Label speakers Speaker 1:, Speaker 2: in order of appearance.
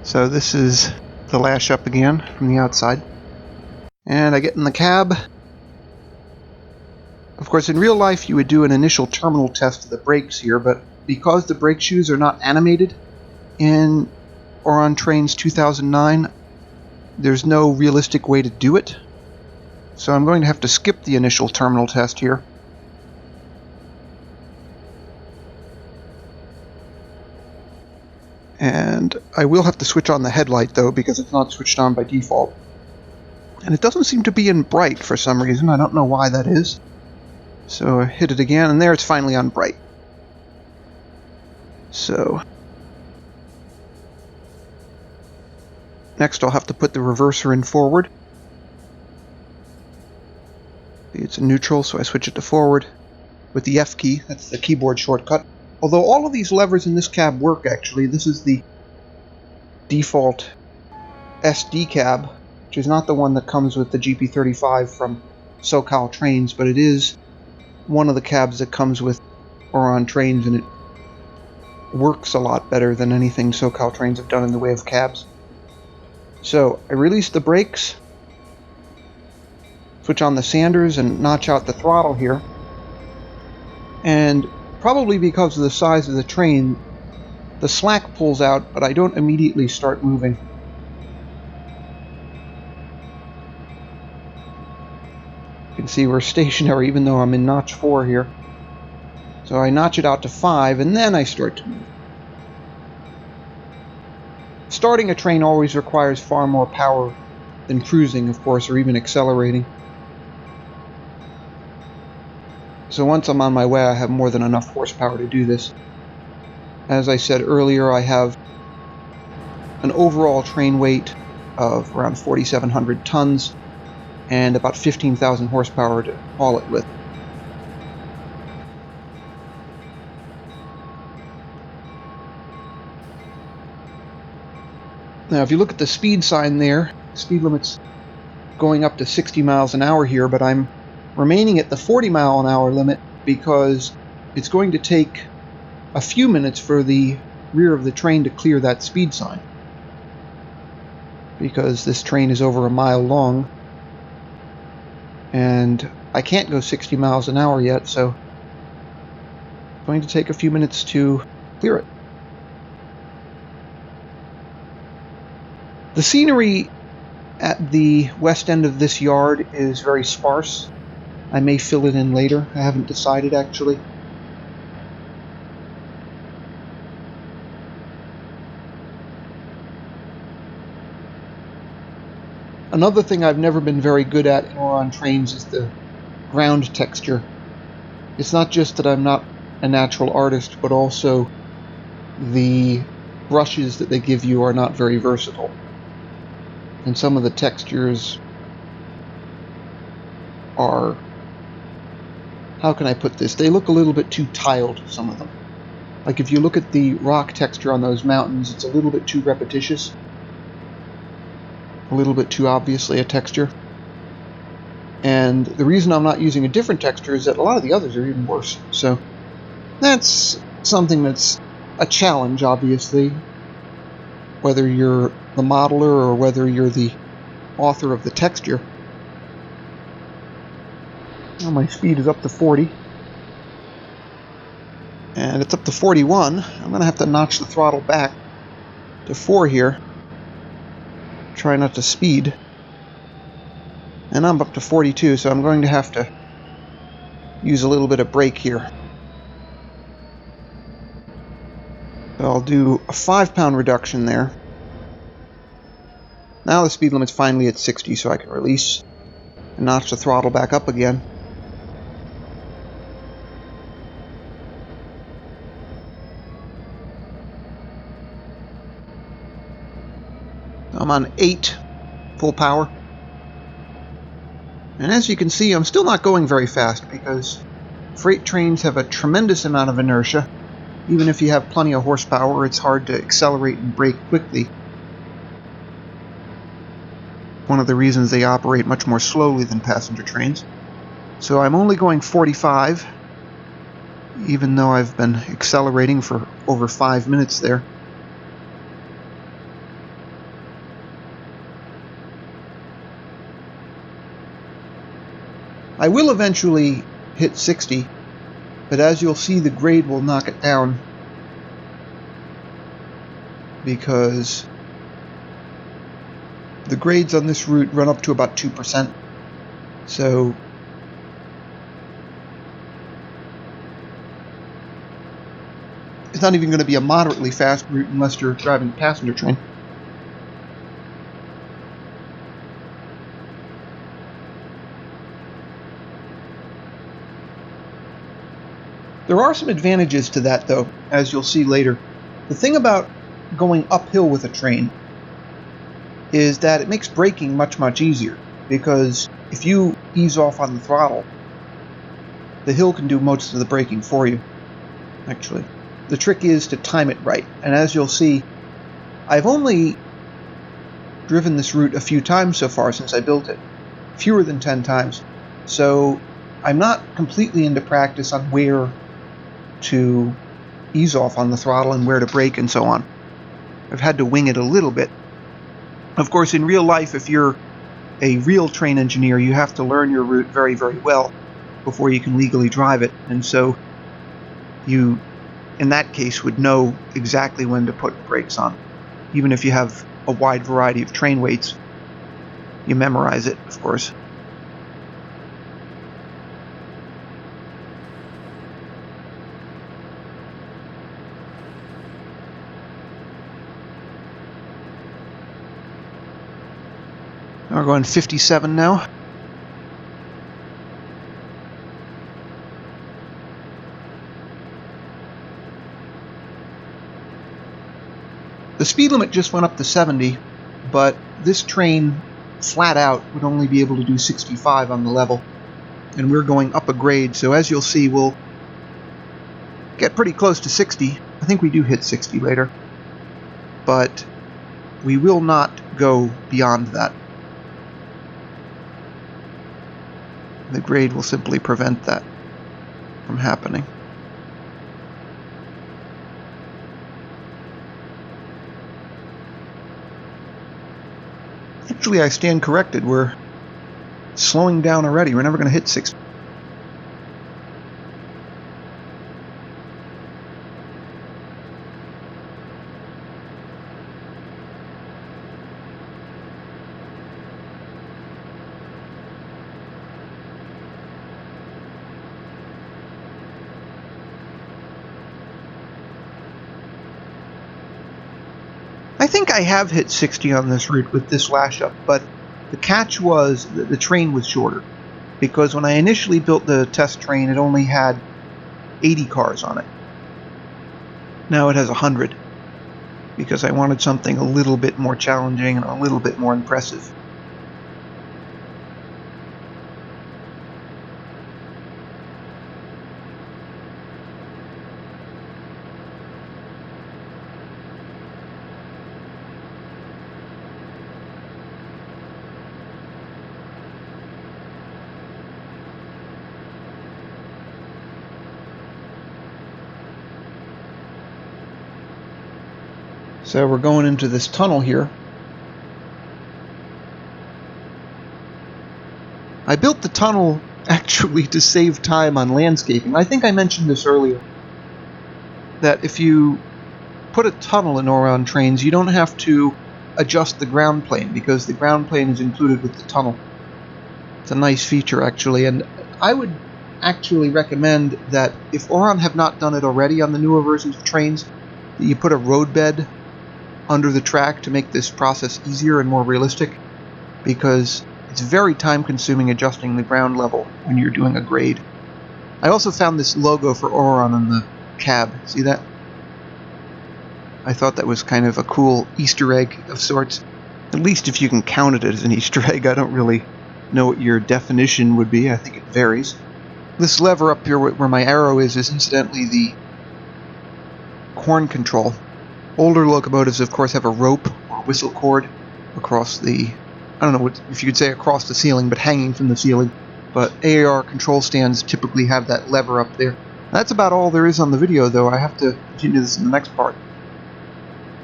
Speaker 1: So this is the lash up again from the outside. And I get in the cab. Of course, in real life you would do an initial terminal test of the brakes here, but because the brake shoes are not animated in or on Trainz 2009, there's no realistic way to do it. So I'm going to have to skip the initial terminal test here. And I will have to switch on the headlight though, because it's not switched on by default. And it doesn't seem to be in bright for some reason. I don't know why that is. So I hit it again, and there it's finally on bright. So next I'll have to put the reverser in forward. It's in neutral, so I switch it to forward with the F key. That's the keyboard shortcut. Although all of these levers in this cab work, actually. This is the default SD cab, which is not the one that comes with the GP35 from SoCal Trainz, but it is one of the cabs that comes with or on Trainz, and it works a lot better than anything SoCal Trainz have done in the way of cabs. So I release the brakes, switch on the sanders, and notch out the throttle here. And probably because of the size of the train, the slack pulls out, but I don't immediately start moving. You can see we're stationary even though I'm in notch 4 here. So I notch it out to 5, and then I start to move. Starting a train always requires far more power than cruising, of course, or even accelerating. So once I'm on my way, I have more than enough horsepower to do this. As I said earlier, I have an overall train weight of around 4,700 tons and about 15,000 horsepower to haul it with. Now, if you look at the speed sign there, speed limit's going up to 60 miles an hour here, but I'm remaining at the 40 mile an hour limit because it's going to take a few minutes for the rear of the train to clear that speed sign, because this train is over a mile long and I can't go 60 miles an hour yet, so it's going to take a few minutes to clear it. The scenery at the west end of this yard is very sparse. I may fill it in later. I haven't decided, actually. Another thing I've never been very good at in or on Trainz is the ground texture. It's not just that I'm not a natural artist, but also the brushes that they give you are not very versatile. And some of the textures are, how can I put this? They look a little bit too tiled, some of them. Like if you look at the rock texture on those mountains, it's a little bit too repetitious. A little bit too obviously a texture. And the reason I'm not using a different texture is that a lot of the others are even worse. So that's something that's a challenge, obviously, whether you're the modeler or whether you're the author of the texture. Well, my speed is up to 40. And it's up to 41. I'm going to have to notch the throttle back to 4 here. Try not to speed. And I'm up to 42, so I'm going to have to use a little bit of brake here. So I'll do a 5-pound reduction there. Now the speed limit's finally at 60, so I can release and notch the throttle back up again. I'm on 8 full power. And as you can see, I'm still not going very fast because freight trains have a tremendous amount of inertia. Even if you have plenty of horsepower, it's hard to accelerate and brake quickly. One of the reasons they operate much more slowly than passenger trains. So I'm only going 45, even though I've been accelerating for over 5 minutes there. I will eventually hit 60, but as you'll see, the grade will knock it down because the grades on this route run up to about 2%. So it's not even going to be a moderately fast route unless you're driving a passenger train. There are some advantages to that, though, as you'll see later. The thing about going uphill with a train is that it makes braking much, much easier, because if you ease off on the throttle, the hill can do most of the braking for you, actually. The trick is to time it right, and as you'll see, I've only driven this route a few times so far since I built it, fewer than 10 times, so I'm not completely into practice on where to ease off on the throttle and where to brake and so on. I've had to wing it a little bit. Of course, in real life, if you're a real train engineer, you have to learn your route very, very well before you can legally drive it, and so you, in that case, would know exactly when to put the brakes on. Even if you have a wide variety of train weights, you memorize it, of course. We're going 57 now. The speed limit just went up to 70, but this train flat out would only be able to do 65 on the level, and we're going up a grade, so as you'll see, we'll get pretty close to 60. I think we do hit 60 later, but we will not go beyond that. The grade will simply prevent that from happening. Actually, I stand corrected. We're slowing down already. We're never going to hit 60. I think I have hit 60 on this route with this lash up, but the catch was that the train was shorter, because when I initially built the test train, it only had 80 cars on it. Now it has 100, because I wanted something a little bit more challenging and a little bit more impressive. So we're going into this tunnel here. I built the tunnel actually to save time on landscaping. I think I mentioned this earlier, that if you put a tunnel in Orion trains, you don't have to adjust the ground plane, because the ground plane is included with the tunnel. It's a nice feature, actually, and I would actually recommend that if Orion have not done it already on the newer versions of Trainz, that you put a roadbed under the track to make this process easier and more realistic, because it's very time-consuming adjusting the ground level when you're doing a grade. I also found this logo for Orion on the cab. See that? I thought that was kind of a cool Easter egg of sorts. At least if you can count it as an Easter egg. I don't really know what your definition would be. I think it varies. This lever up here where my arrow is incidentally the horn control. Older locomotives, of course, have a rope or whistle cord across the, I don't know if you could say across the ceiling, but hanging from the ceiling. But AAR control stands typically have that lever up there. That's about all there is on the video, though. I have to continue this in the next part.